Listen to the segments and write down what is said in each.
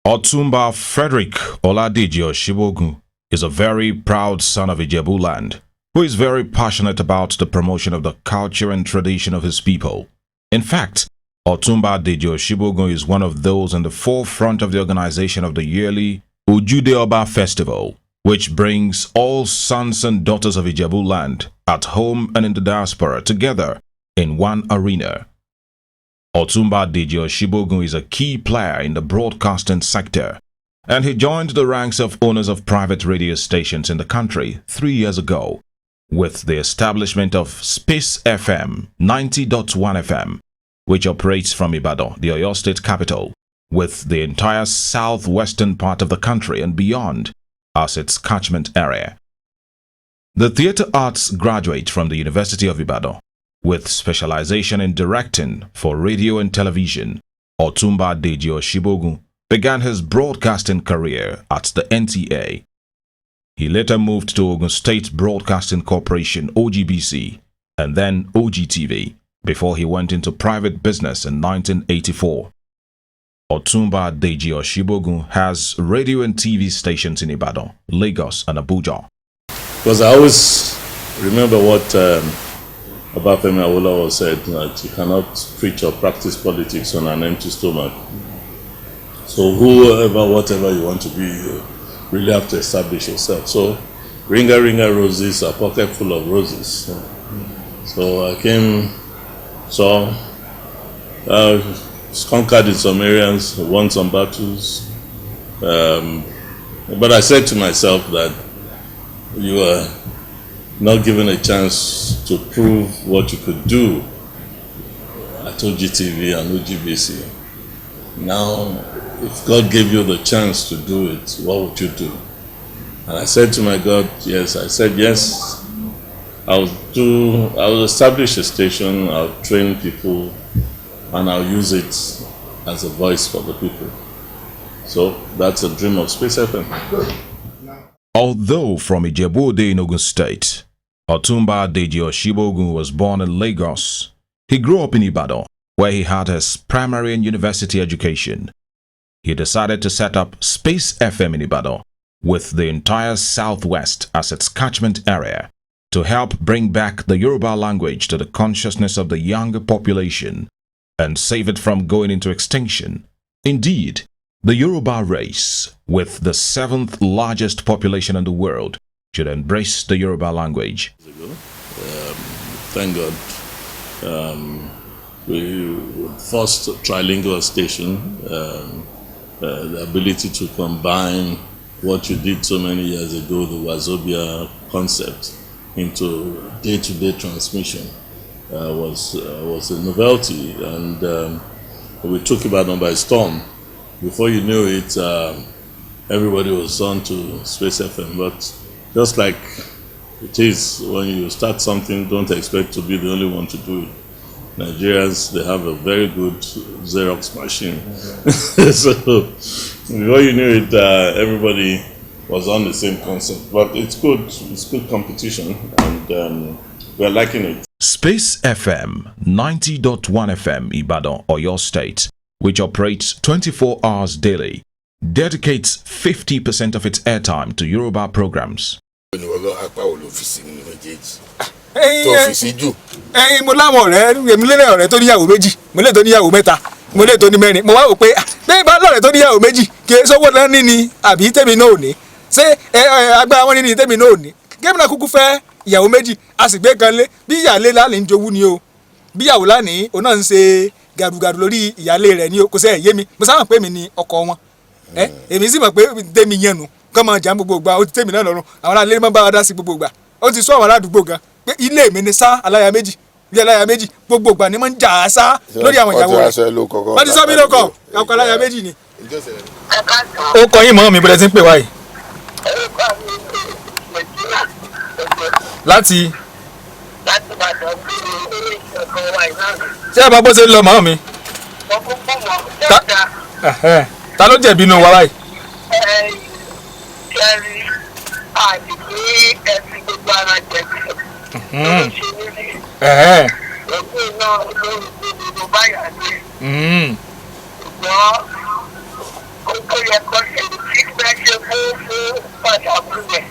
Otunba Frederick Deji Osibogun is a very proud son of Ijebu land, who is very passionate about the promotion of the culture and tradition of his people. In fact, Otunba Deji Osibogun is one of those in the forefront of the organization of the yearly Ojude Oba Festival, which brings all sons and daughters of Ijebu land at home and in the diaspora together in one arena. Otunba Deji Osibogun is a key player in the broadcasting sector, and he joined the ranks of owners of private radio stations in the country 3 years ago with the establishment of Space FM 90.1 FM, which operates from Ibadan, the Oyo State capital, with the entire southwestern part of the country and beyond as its catchment area. The theatre arts graduate from the University of Ibadan with specialization in directing for radio and television. Otunba Deji Osibogun began his broadcasting career at the NTA. He later moved to Ogun State Broadcasting Corporation (OGBC) and then OGTV before he went into private business in 1984. Otunba Deji Osibogun has radio and TV stations in Ibadan, Lagos, and Abuja. Because I always remember what Obafemi Awolowo said, that you cannot preach or practice politics on an empty stomach. So whoever, whatever you want to be, you really have to establish yourself. So Ringa Ringa Roses, a pocket full of roses. So I came, conquered in some areas, won some battles. But I said to myself that you are not given a chance to prove what you could do at OGTV and OGBC. Now, if God gave you the chance to do it, what would you do? And I said to my God, yes. I said, yes, I'll establish a station, I'll train people, and I'll use it as a voice for the people. So that's a dream of Space FM. Although from Ijebu in Ogun State, Otunba Deji Osibogun was born in Lagos. He grew up in Ibadan, where he had his primary and university education. He decided to set up Space FM in Ibadan, with the entire Southwest as its catchment area, to help bring back the Yoruba language to the consciousness of the younger population and save it from going into extinction. Indeed, the Yoruba race, with the 7th largest population in the world, should embrace the Yoruba language. Thank God. We first trilingual station, the ability to combine what you did so many years ago, the Wazobia concept, into day-to-day transmission was a novelty, and we took Ibadan by storm. Before you knew it, everybody was on to Space FM. But just like it is, when you start something, don't expect to be the only one to do it. Nigerians, they have a very good Xerox machine. So before you knew it, everybody was on the same concept. But it's good competition, and we're liking it. Space FM 90.1 FM Ibadan, Oyo State, which operates 24 hours daily, dedicates 50% of its airtime to Yoruba programs. Mo láwọn ọ̀rẹ́ èmi lé ọ̀rẹ́ tó níyàwó méjì, mo lè tó níyàwó mẹ́ta, mo lè tó ní mẹ́rin. Mo wá wò pé bẹ́ẹ̀ bá lọ́rẹ́ tó níyàwó méjì kì í sọ́wọ́ náà ní àbí tèmi náà ò ní. Ṣé agbára wọn ní tèmi náà ò ní? Gẹ́gẹ́ náà kúkú fẹ́ ìyàwó méjì, a sì gbé kan lé. Bí ìyáálé lánìí ń jowú ni o. Bí ìyàwó lánìí òun náà ń ṣe gàdùgàdù lórí ìyáálé rẹ̀ ni o. Kò sẹ́ yé mi. Mo sábà pé mi ni ọkọ wọn. Èmi sì mọ̀ pé tèmi yẹn nu. Kọ́ máa jà gbogbo ìgbà, ó ti tèmi náà lọ́rùn. Àwọn aráalé máa bá wa dá sí gbogbo ìgbà. Ó ti sọ àwọn aládùúgbò gan pé ilé mi ni sá aláya méjì, ilé aláya méjì, gbogbo ìgbà ni mo ń jà á sá lórí àwọn ìyàwó rẹ̀. Wọ́n ti sọ mí lóko, ọkọ aláya méjì ni. Ó kọ yín mọ́ mi bẹ̀rẹ̀ sí ń pè wáyé. Láti ṣé ẹ bá bó ṣe ń lọ mọ́ mi? Ta ló jẹ̀bi inú wa báyìí?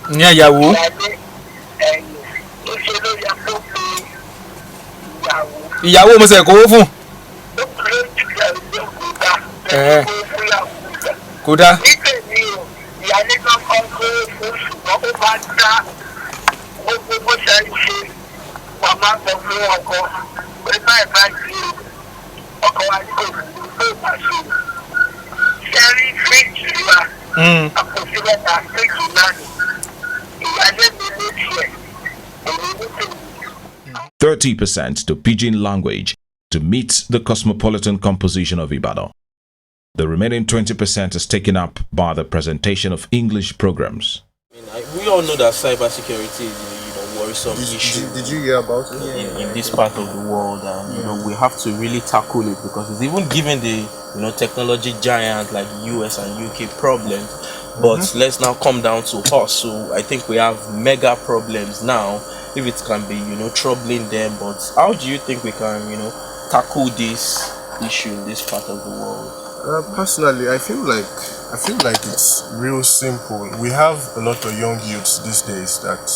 ní àyàwó. ìyàwó mo sẹ̀ kówó fún. kódà. ìyáálé náà kọ́ pé fún ṣùgbọ́n ó bá dá gbogbo bó ṣe ń ṣe wà máa sọ fún ọkọ pé báyìí báyìí ọkọ wa ní kò sí pé ìgbà ṣe ṣẹ́rí fíìkì wa àpòsí mẹ́ta fíìkì náà ni ìyáálé mi ló tiẹ̀ èmi ní tèmi. 30% to pidgin language to meet the cosmopolitan composition of Ibadan. The remaining 20% is taken up by the presentation of English programs. We all know that cybersecurity is a worrisome issue. Did you hear about it? In this part of the world, and we have to really tackle it because it's even given the technology giant like US and UK problems. But let's now come down to us. So I think we have mega problems now. If it can be troubling them, but how do you think we can tackle this issue in this part of the world? Personally, I feel like it's real simple. We have a lot of young youths these days that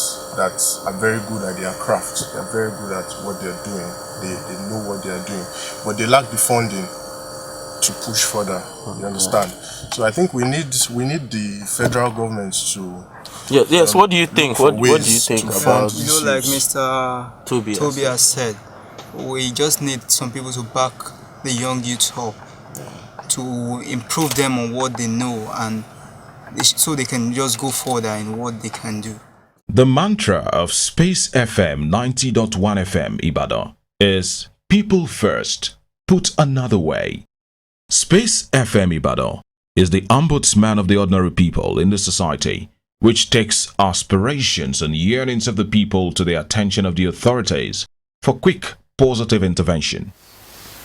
are very good at their craft. They're very good at what they're doing. They know what they're doing, but they lack the funding to push further. You understand? So I think we need the federal government to. Yes. What do you think? What do you think about? Like Mr. Tobias said, we just need some people to back the young youths up, to improve them on what they know, and so they can just go further in what they can do. The mantra of Space FM 90.1 FM Ibadan is people first, put another way. Space FM Ibadan is the ombudsman of the ordinary people in the society, which takes aspirations and yearnings of the people to the attention of the authorities for quick, positive intervention.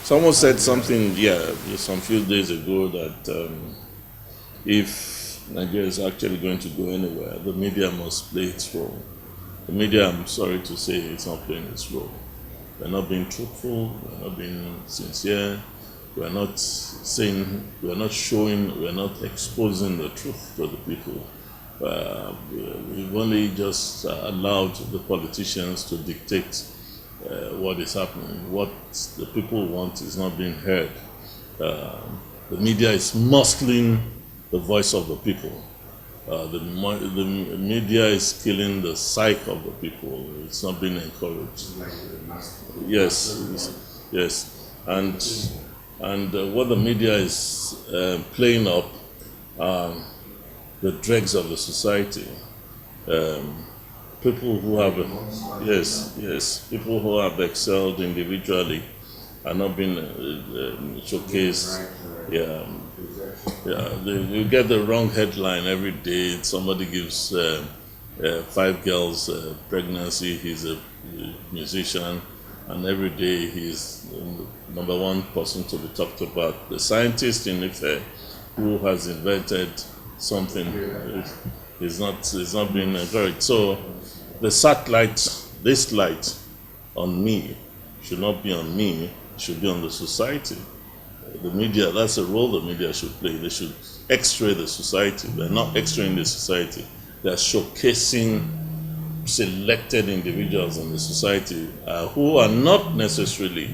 Someone said something, some few days ago that if Nigeria is actually going to go anywhere, the media must play its role. The media, I'm sorry to say, is not playing its role. We're not being truthful, we're not being sincere, we're not saying, we're not showing, we're not exposing the truth to the people. We've only just allowed the politicians to dictate what is happening. What the people want is not being heard. The media is muscling the voice of the people. The media is killing the psyche of the people. It's not being encouraged. Yes. And what the media is playing up the dregs of the society. People who have people who have excelled individually are not being showcased. You get the wrong headline every day. Somebody gives 5 girls pregnancy. He's a musician, and every day he's the #1 person to be talked about. The scientist in Ife who has invented something is not being encouraged. So the satellite, this light on me should not be on me, it should be on the society. The media, that's the role the media should play. They should x-ray the society. They're not x-raying the society. They're showcasing selected individuals in the society who are not necessarily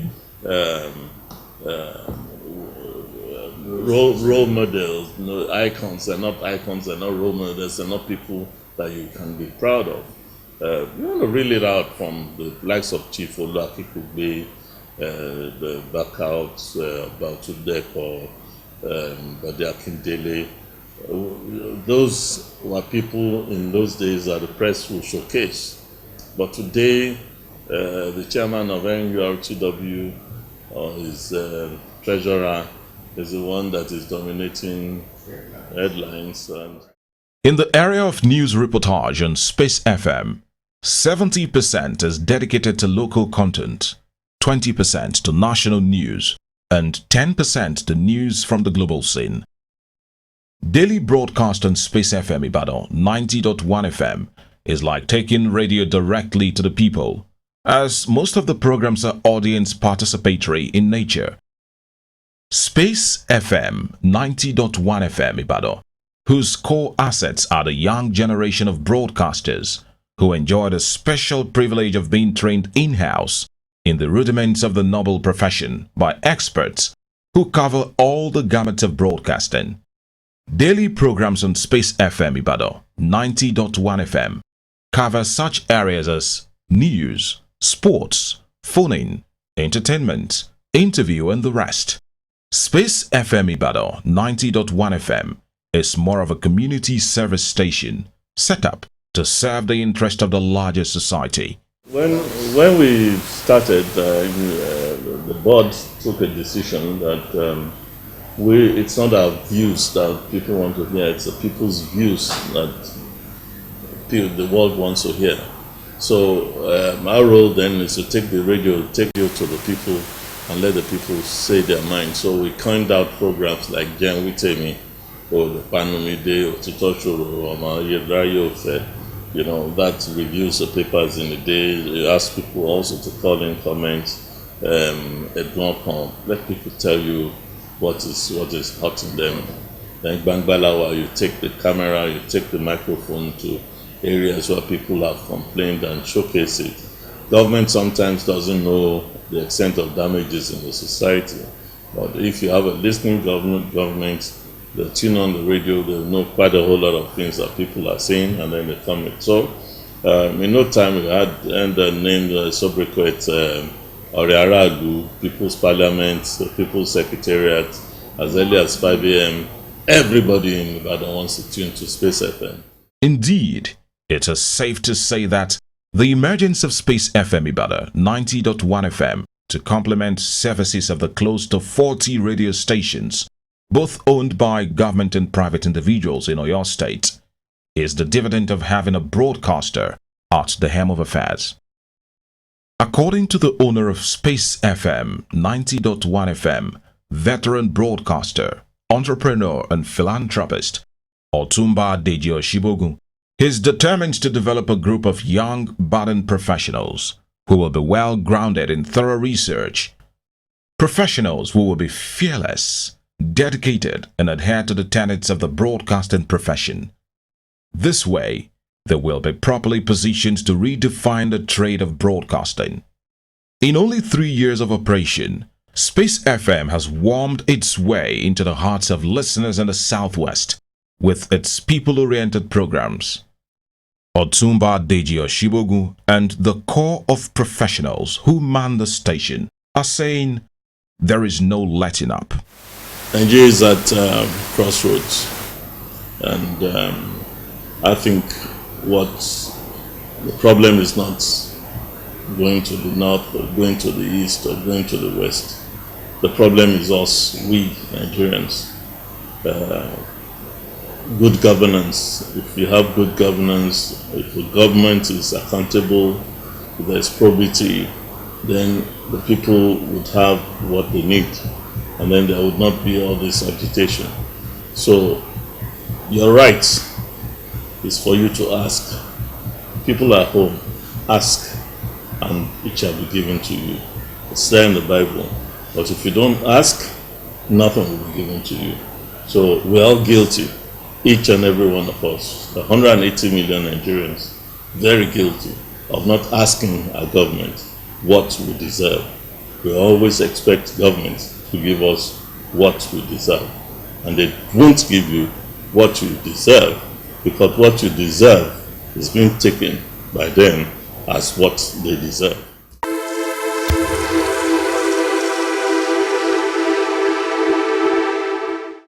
role models, icons. They're not icons, they're not role models, they're not people that you can be proud of. You want to reel it out from the likes of Chief Olakikugbe, the Backouts, Bautudeko, Bade Akindele. Those were people in those days that the press will showcase. But today, the chairman of NURTW or his treasurer is the one that is dominating headlines. In the area of news reportage on Space FM, 70% is dedicated to local content, 20% to national news, and 10% to news from the global scene. Daily broadcast on Space FM Ibadan 90.1 FM is like taking radio directly to the people, as most of the programs are audience participatory in nature. Space FM 90.1 FM Ibadan, whose core assets are the young generation of broadcasters who enjoy the special privilege of being trained in-house in the rudiments of the noble profession by experts who cover all the gamut of broadcasting. Daily programs on Space FM Ibadan 90.1 FM cover such areas as news, sports, phone-in, entertainment, interview and the rest. Space FM Ibadan 90.1 FM is more of a community service station set up to serve the interest of the larger society. When we started, the board took a decision that it's not our views that people want to hear, it's the people's views that the world wants to hear. So our role then is to take the radio, take you to the people and let the people say their mind. So we coined out programs like Jen Witemi or the Panumide or Tutoshoro or Yedrayo Fair, that reviews the papers in the day. You ask people also to call in comments, let people tell you what is hurting them. Then Bangbalawa, you take the camera, you take the microphone to areas where people have complained and showcase it. Government sometimes doesn't know the extent of damages in the society, but if you have a listening government, they tune on the radio, they know quite a whole lot of things that people are saying, and then they comment. So in no time we had named Sobriquet Oriaragu, People's Parliament, the People's Secretariat, as early as 5 a.m. Everybody in Ibadan wants to tune to Space FM. Indeed, it is safe to say that the emergence of Space FM Ibadan 90.1 FM to complement services of the close to 40 radio stations, both owned by government and private individuals in Oyo State, is the dividend of having a broadcaster at the helm of affairs. According to the owner of Space FM 90.1 FM, veteran broadcaster, entrepreneur and philanthropist, Otunba Deji Osibogun, he is determined to develop a group of young, budding professionals who will be well grounded in thorough research. Professionals who will be fearless, dedicated, and adhere to the tenets of the broadcasting profession. This way, they will be properly positioned to redefine the trade of broadcasting. In only 3 years of operation, Space FM has wormed its way into the hearts of listeners in the Southwest with its people-oriented programs. Otunba Deji Osibogun and the core of professionals who man the station are saying there is no letting up. Nigeria is at crossroads, and I think the problem is not going to the north or going to the east or going to the west. The problem is us, we Nigerians. Good governance. If you have good governance, if the government is accountable, if there's probity, then the people would have what they need, and then there would not be all this agitation. So your right is for you to ask. People at home, ask, and it shall be given to you. It's there in the Bible. But if you don't ask, nothing will be given to you. So we're all guilty. Each and every one of us, the 180 million Nigerians, very guilty of not asking our government what we deserve. We always expect government to give us what we deserve, and they won't give you what you deserve, because what you deserve is being taken by them as what they deserve.